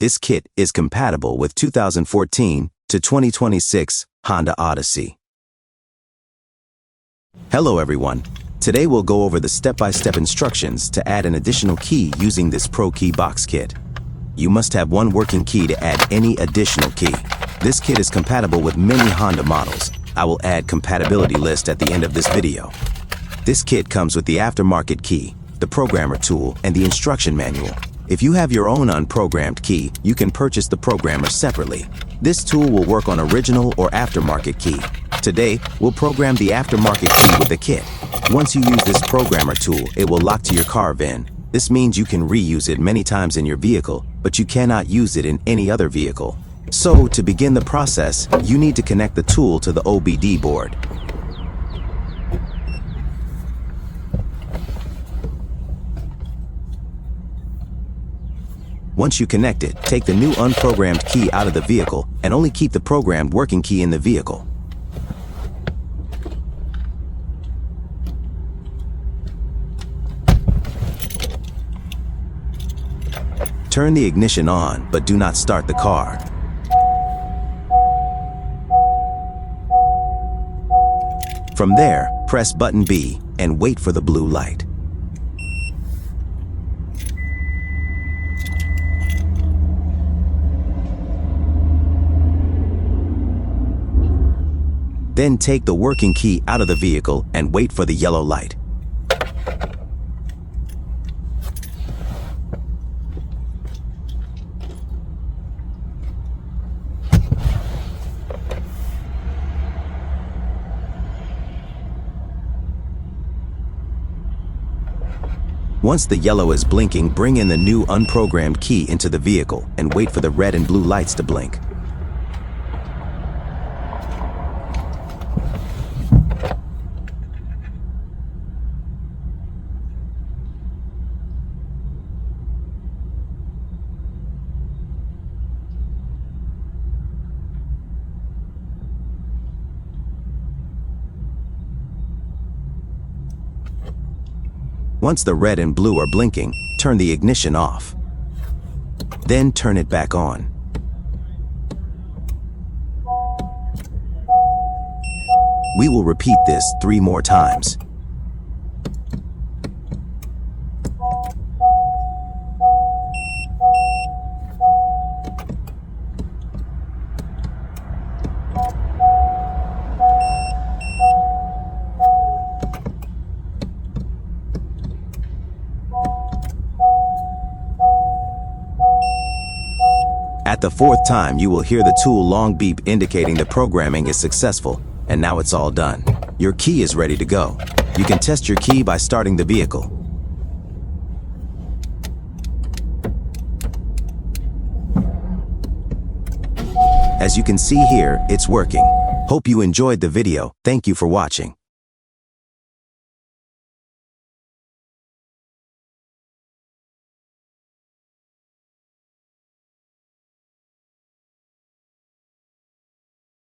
This kit is compatible with 2014 to 2026 Honda Odyssey. Hello everyone. Today we'll go over the step-by-step instructions to add an additional key using this ProKeyBox kit. You must have one working key to add any additional key. This kit is compatible with many Honda models. I will add compatibility list at the end of this video. This kit comes with the aftermarket key, the programmer tool, and the instruction manual. If you have your own unprogrammed key, you can purchase the programmer separately. This tool will work on original or aftermarket key. Today, we'll program the aftermarket key with the kit. Once you use this programmer tool, it will lock to your car VIN. This means you can reuse it many times in your vehicle, but you cannot use it in any other vehicle. So, to begin the process, you need to connect the tool to the OBD board. Once you connect it, take the new unprogrammed key out of the vehicle and only keep the programmed working key in the vehicle. Turn the ignition on, but do not start the car. From there, press button B and wait for the blue light. Then take the working key out of the vehicle and wait for the yellow light. Once the yellow is blinking, bring in the new unprogrammed key into the vehicle and wait for the red and blue lights to blink. Once the red and blue are blinking, turn the ignition off. Then turn it back on. We will repeat this 3 more times. At the 4th time, you will hear the tool long beep indicating the programming is successful, and now it's all done. Your key is ready to go. You can test your key by starting the vehicle. As you can see here, it's working. Hope you enjoyed the video. Thank you for watching.